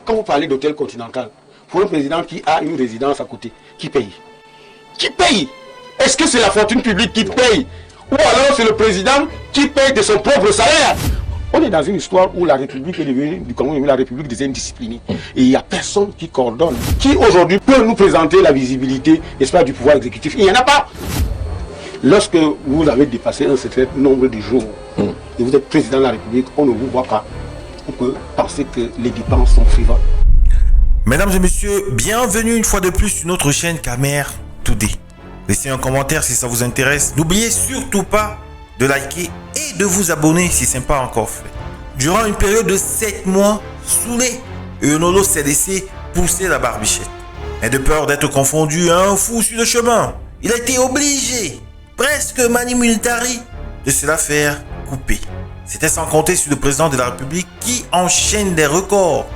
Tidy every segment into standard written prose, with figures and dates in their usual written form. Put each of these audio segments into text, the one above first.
quand vous parlez d'hôtel continental, pour un président qui a une résidence à côté, qui paye? Qui paye? Est-ce que c'est la fortune publique qui paye? Ou alors c'est le président qui paye de son propre salaire? On est dans une histoire où la République est devenue du Cameroun la République des indisciplinés. Et il n'y a personne qui coordonne. Qui aujourd'hui peut nous présenter la visibilité, n'est-ce pas, du pouvoir exécutif? Il n'y en a pas. Lorsque vous avez dépassé un certain nombre de jours et vous êtes président de la République, on ne vous voit pas. On peut penser que les dépenses sont frivoles. Mesdames et messieurs, bienvenue une fois de plus sur notre chaîne Kamer Today. Laissez un commentaire si ça vous intéresse. N'oubliez surtout pas de liker et de vous abonner si ce n'est pas encore fait. Durant une période de 7 mois, Soulé Uyonolo s'est laissé pousser la barbichette. Mais de peur d'être confondu à un fou sur le chemin, il a été obligé, presque mani militari, de se la faire couper. C'était sans compter sur le président de la République qui enchaîne des records.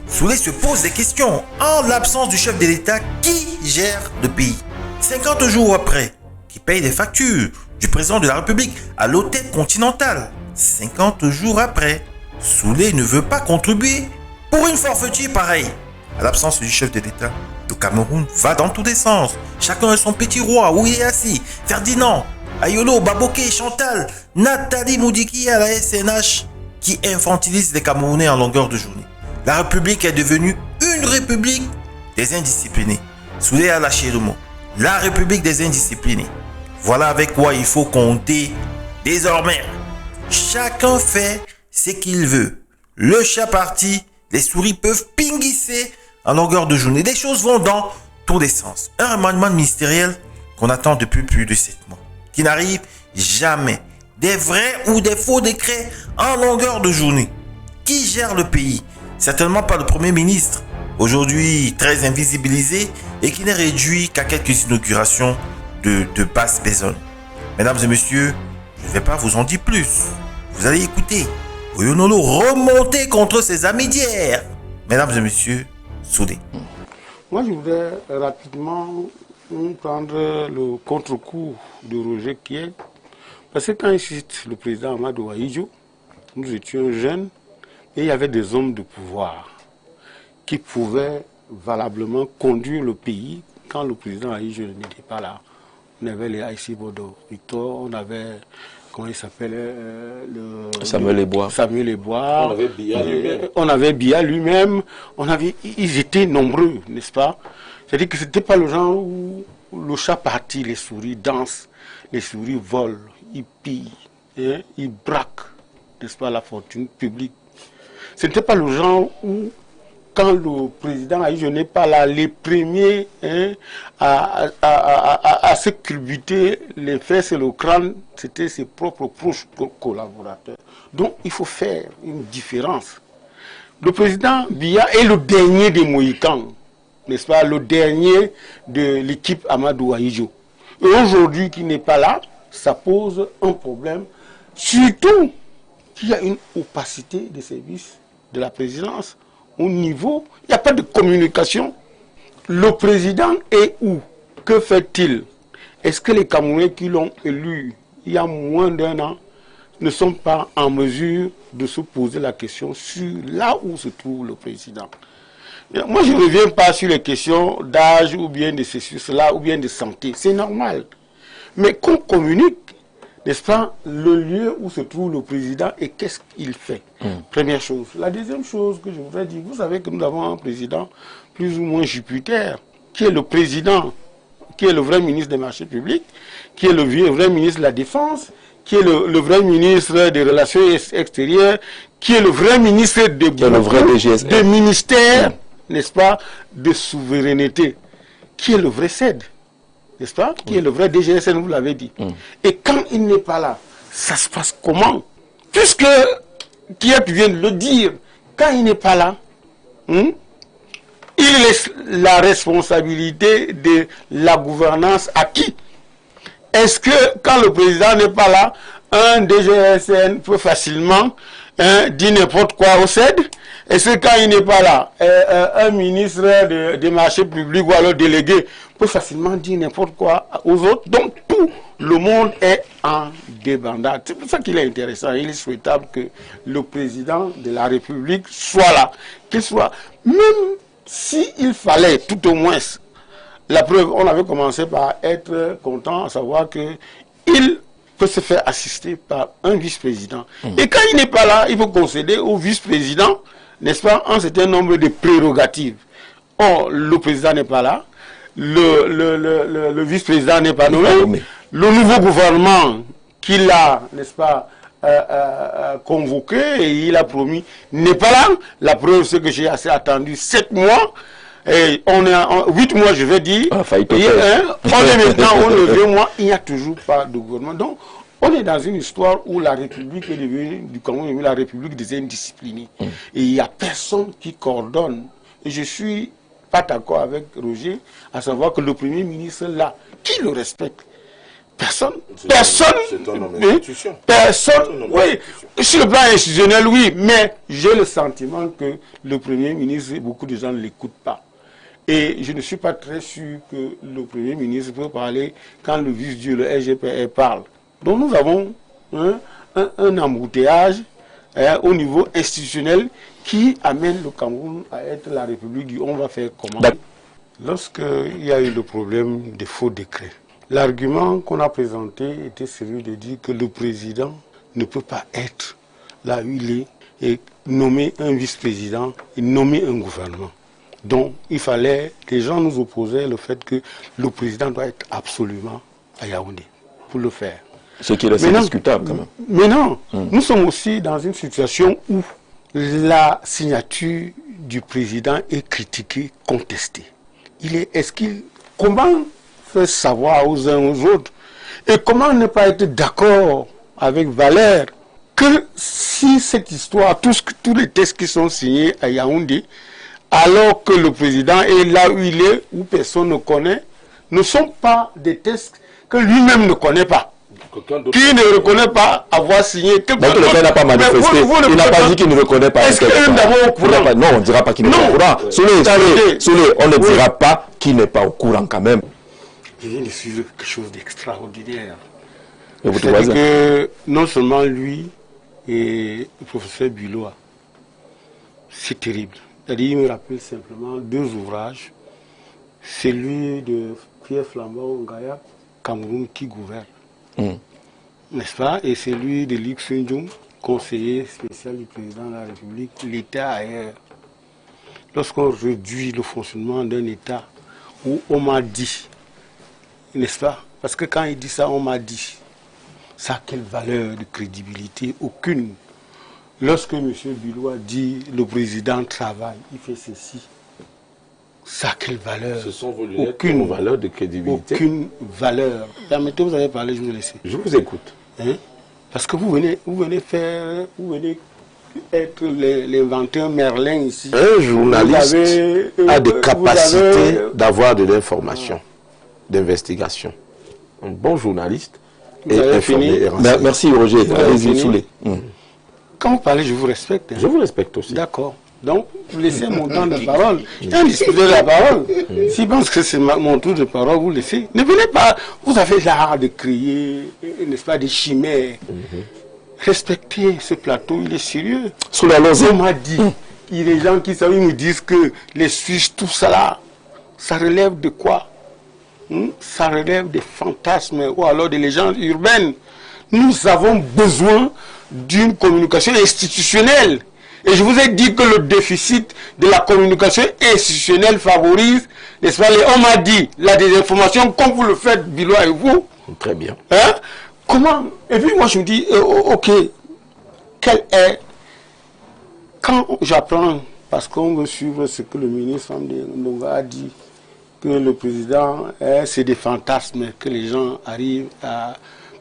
Soulé se pose des questions. En l'absence du chef de l'État, qui gère le pays? 50 jours après, qui paye les factures du président de la République à l'hôtel continental. 50 jours après, Soulé ne veut pas contribuer pour une forfaiture pareille. À l'absence du chef de l'État, le Cameroun va dans tous les sens. Chacun a son petit roi où il est assis. Ferdinand, Ayolo, Baboké, Chantal, Nathalie Moudiki à la SNH qui infantilise les Camerounais en longueur de journée. La République est devenue une République des indisciplinés. Soulé a lâché le mot. La République des indisciplinés. Voilà avec quoi il faut compter désormais. Chacun fait ce qu'il veut. Le chat parti, les souris peuvent pinguisser en longueur de journée. Les choses vont dans tous les sens. Un remaniement ministériel qu'on attend depuis plus de 7 mois. Qui n'arrive jamais. Des vrais ou des faux décrets en longueur de journée. Qui gère le pays? Certainement pas le Premier ministre, aujourd'hui très invisibilisé et qui n'est réduit qu'à quelques inaugurations de basse besogne. Mesdames et messieurs, je ne vais pas vous en dire plus. Vous allez écouter Uyonolo remonter contre ses amis d'hier. Mesdames et messieurs, Soulé. Moi, je voudrais rapidement prendre le contre-coup de Roger Kiel. Parce que quand il cite le président Amadou Ahidjo, nous étions jeunes, et il y avait des hommes de pouvoir qui pouvaient valablement conduire le pays quand le président Ahidjo n'était pas là. On avait les Aïssi Bodo Victor, on avait, comment il s'appelait, Samuel Ebois. On avait Biya lui-même. On avait Biya lui-même. Ils étaient nombreux, n'est-ce pas? C'est-à-dire que ce n'était pas le genre où le chat partit, les souris dansent, les souris volent, ils pillent, hein, ils braquent, n'est-ce pas, la fortune publique. Ce n'était pas le genre où, quand le président Ahidjo n'est pas là, les premiers à se culbuter les fesses et le crâne, c'était ses propres proches collaborateurs. Donc il faut faire une différence. Le président Biya est le dernier des Mohicans, n'est-ce pas, le dernier de l'équipe Amadou Ahidjo. Et aujourd'hui, qui n'est pas là, ça pose un problème, surtout qu'il y a une opacité des services de la présidence. Au niveau, il n'y a pas de communication. Le président est où? Que fait-il? Est-ce que les Camerounais qui l'ont élu il y a moins d'1 an ne sont pas en mesure de se poser la question sur là où se trouve le président? Moi, je ne reviens pas sur les questions d'âge ou bien de ceci, cela, ou bien de santé. C'est normal. Mais qu'on communique, n'est-ce pas, le lieu où se trouve le président et qu'est-ce qu'il fait. Première chose. La deuxième chose que je voudrais dire, vous savez que nous avons un président plus ou moins Jupiter, qui est le président, qui est le vrai ministre des marchés publics, qui est le vrai ministre de la Défense, qui est le vrai ministre des Relations extérieures, qui est le vrai ministre des ministères, n'est-ce pas, de souveraineté, qui est le vrai CED. N'est-ce pas? Qui est le vrai DGSN, vous l'avez dit. Et quand il n'est pas là, ça se passe comment? Puisque, qui vient de le dire, quand il n'est pas là, il laisse la responsabilité de la gouvernance à qui? Est-ce que quand le président n'est pas là, un DGSN peut facilement dire n'importe quoi au CED? Est-ce que quand il n'est pas là, un ministre des marchés publics ou alors délégué peut facilement dire n'importe quoi aux autres? Donc tout tout le monde est en débandade. C'est pour ça qu'il est intéressant. Il est souhaitable que le président de la République soit là. Qu'il soit, même s'il fallait tout au moins, la preuve, on avait commencé par être content à savoir qu'il peut se faire assister par un vice-président. Et quand il n'est pas là, il faut concéder au vice-président, n'est-ce pas, un certain nombre de prérogatives. Or, le président n'est pas là, le vice-président n'est pas nommé, le nouveau gouvernement qu'il a, n'est-ce pas, convoqué et il a promis n'est pas là. La preuve, c'est que j'ai assez attendu 7 mois. Et on est en 8 mois, je vais dire. On est maintenant au 9e mois, il n'y a toujours pas de gouvernement. Donc, on est dans une histoire où la République est devenue, du Cameroun, la République des indisciplinés. Et il n'y a personne qui coordonne. Et je suis pas d'accord avec Roger, à savoir que le Premier ministre, là, qui le respecte? Personne. Personne. Personne. Oui. Sur le plan institutionnel, oui. Mais j'ai le sentiment que le Premier ministre, beaucoup de gens ne l'écoutent pas. Et je ne suis pas très sûr que le Premier ministre peut parler quand le vice-dieu, le SGPR, parle. Donc nous avons un embouteillage au niveau institutionnel qui amène le Cameroun à être la République du on va faire comment. Lorsqu'il y a eu le problème des faux décrets, l'argument qu'on a présenté était celui de dire que le président ne peut pas être là où il est et nommer un vice-président et nommer un gouvernement. Donc il fallait, les gens nous opposaient le fait que le président doit être absolument à Yaoundé pour le faire. Ce qui est assez discutable quand même. Mais non, nous sommes aussi dans une situation où la signature du président est critiquée, contestée. Comment faire savoir aux uns aux autres et comment ne pas être d'accord avec Valère que si cette histoire, tous les textes qui sont signés à Yaoundé, alors que le président est là où il est, où personne ne connaît, ne sont pas des textes que lui-même ne connaît pas. Qui ne reconnaît pas avoir signé. Donc le n'a pas manifesté, il n'a pas dit qu'il ne reconnaît pas. Est-ce qu'il est d'abord au courant? Non, on ne dira pas qu'il n'est pas au courant. On ne dira pas qu'il n'est pas au courant quand même. Il vient de suivre quelque chose d'extraordinaire. C'est que non seulement lui et le professeur Biloa, c'est terrible. C'est-à-dire, il me rappelle simplement 2 ouvrages. Celui de Pierre Flambeau Ngaya, Cameroun qui gouverne. N'est-ce pas? Et celui de Luc Sunjung, conseiller spécial du président de la République, l'État ailleurs. Lorsqu'on réduit le fonctionnement d'un État où on m'a dit, n'est-ce pas? Parce que quand il dit ça, on m'a dit, ça a quelle valeur de crédibilité? Aucune. Lorsque M. Biloua dit le président travaille, il fait ceci, ça a quelle valeur? Ce sont vos lunettes, aucune valeur de crédibilité. Aucune valeur. Permettez, vous avez parlé, je vous laisse. Je vous écoute. Parce que vous venez être l'inventeur Merlin ici. Un journaliste a des capacités d'avoir de l'information, d'investigation. Un bon journaliste est informé et renseigné. Merci Roger, allez-y sous les. Quand vous parlez, je vous respecte. Je vous respecte aussi. D'accord. Donc, vous laissez mon temps de parole. J'ai discuté de la parole. S'il pense que c'est mon tour de parole, vous laissez. Ne venez pas. Vous avez l'art de crier, n'est-ce pas, des chimères. Respectez ce plateau, il est sérieux. Sous la lozère. On m'a dit, il y a des gens qui savent, ils me disent que les Suisses, tout ça là, ça relève de quoi? Ça relève des fantasmes ou alors des légendes urbaines. Nous avons besoin d'une communication institutionnelle. Et je vous ai dit que le déficit de la communication institutionnelle favorise, n'est-ce pas, on m'a dit, la désinformation, comme vous le faites, Biloua et vous. Très bien. Comment? Et puis moi je me dis, ok, quel est, quand j'apprends, parce qu'on veut suivre ce que le ministre Ndonga a dit, que le président, c'est des fantasmes que les gens arrivent à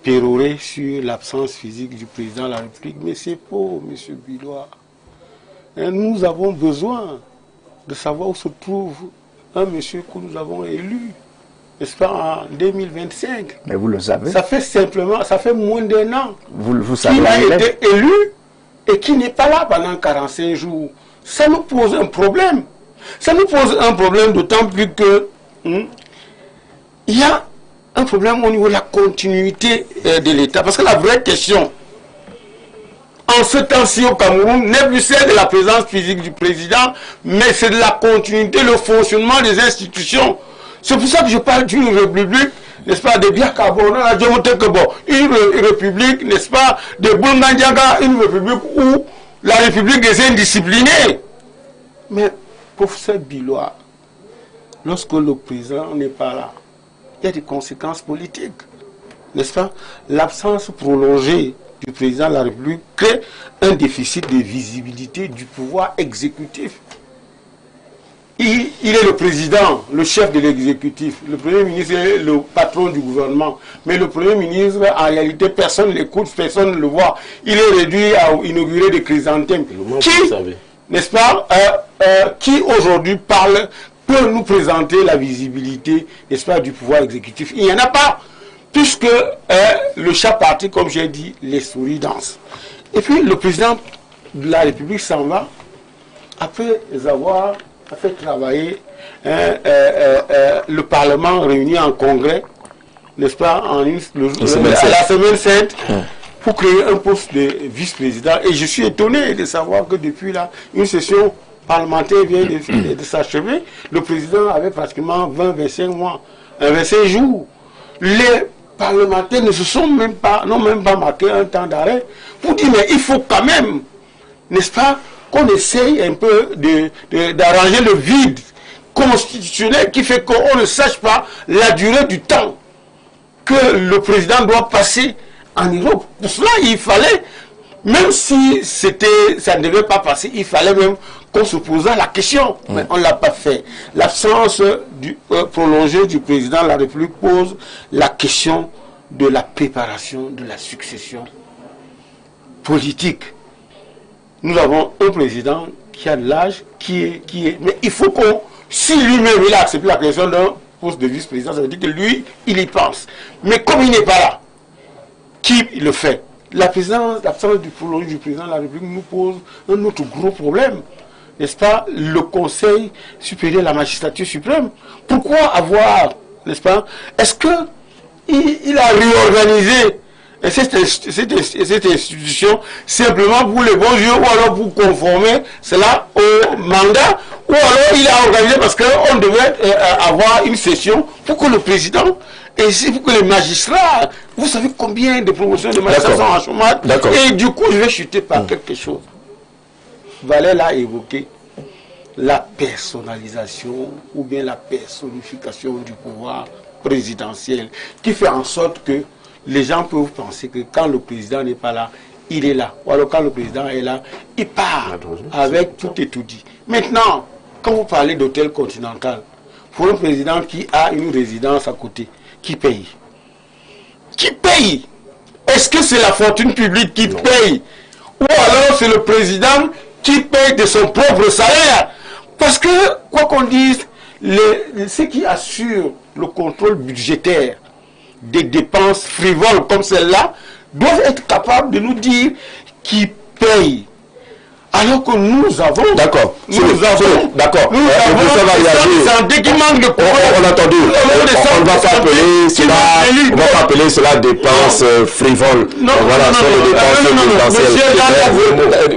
pérorer sur l'absence physique du président de la République. Mais c'est faux, M. Biloua. Nous avons besoin de savoir où se trouve un monsieur que nous avons élu, n'est-ce pas, en 2025. Mais vous le savez. Ça fait simplement, ça fait moins d'1 an. Vous savez. Qu'il a été élu et qui n'est pas là pendant 45 jours. Ça nous pose un problème. Ça nous pose un problème d'autant plus que il y a un problème au niveau de la continuité de l'État. Parce que la vraie question, en ce temps-ci au Cameroun, n'est plus celle de la présence physique du président, mais c'est de la continuité, le fonctionnement des institutions. C'est pour ça que je parle d'une république, n'est-ce pas, de Biakabona, une république, n'est-ce pas, de Boungandiaga, une république où la république des indisciplinés. Mais, professeur Bilois, lorsque le président n'est pas là, il y a des conséquences politiques, n'est-ce pas? L'absence prolongée du président de la République crée un déficit de visibilité du pouvoir exécutif. Il est le président, le chef de l'exécutif. Le Premier ministre est le patron du gouvernement. Mais le Premier ministre, en réalité, personne ne l'écoute, personne ne le voit. Il est réduit à inaugurer des chrysanthèmes. Qui, n'est-ce pas, qui aujourd'hui parle, peut nous présenter la visibilité, n'est-ce pas, du pouvoir exécutif? Il n'y en a pas, puisque le chat parti, comme j'ai dit, les souris dansent. Et puis le président de la République s'en va, après avoir fait travailler le Parlement réuni en congrès, n'est-ce pas, à la semaine sainte, pour créer un poste de vice-président. Et je suis étonné de savoir que depuis là, une session parlementaire vient de s'achever. Le président avait pratiquement 20-25 mois, 25 jours. Les parlementaires ne se sont même pas, n'ont même pas marqué un temps d'arrêt pour dire, mais il faut quand même, n'est-ce pas, qu'on essaye un peu d'arranger le vide constitutionnel qui fait qu'on ne sache pas la durée du temps que le président doit passer en Europe. Pour cela, il fallait, même si ça ne devait pas passer, il fallait même qu'on se posât la question. Mais on ne l'a pas fait. L'absence prolongée du président de la République pose la question de la préparation de la succession politique. Nous avons un président qui a de l'âge, qui est... Mais il faut qu'on... Si lui-même, il a accepté la question d'un poste de vice-président, ça veut dire que lui, il y pense. Mais comme il n'est pas là, qui le fait? L'absence du président de la République nous pose un autre gros problème. N'est-ce pas? Le Conseil supérieur de la magistrature suprême. Pourquoi avoir, n'est-ce pas? Est-ce qu'il a réorganisé cette institution simplement pour les bons yeux ou alors pour conformer cela au mandat, ou alors il a organisé parce qu'on devait avoir une session pour que le président et pour que les magistrats, vous savez combien de promotions de magistrats sont en chômage, et du coup je vais chuter par quelque chose. Valère l'a évoqué, la personnalisation ou bien la personnification du pouvoir présidentiel qui fait en sorte que les gens peuvent penser que quand le président n'est pas là, il est là. Ou alors quand le président est là, il part avec tout et tout dit. Maintenant, quand vous parlez d'hôtel continental, pour un président qui a une résidence à côté, qui paye? Qui paye? Est-ce que c'est la fortune publique qui paye? Ou alors c'est le président qui paye de son propre salaire? Parce que, quoi qu'on dise, ceux qui assurent le contrôle budgétaire des dépenses frivoles comme celle-là doivent être capables de nous dire qui paye. Alors que nous avons... D'accord. Nous avons... D'accord. Santé qui manque de pouvoir. On a entendu. On va pas appeler cela dépenses frivoles. Voilà, ce sont les dépenses présidentielles.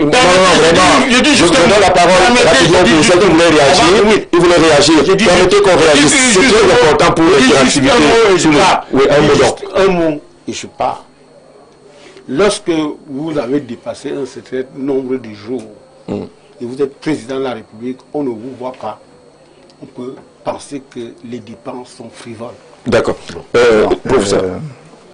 Non, vraiment. Je donne la parole rapidement pour ceux qui voulaient réagir. Ils voulaient réagir. Permettez qu'on réagisse. C'est très important pour l'activité. Oui, un mot et je pars. Lorsque vous avez dépassé un certain nombre de jours et vous êtes président de la République, on ne vous voit pas. On peut penser que les dépenses sont frivoles. D'accord. Professeur.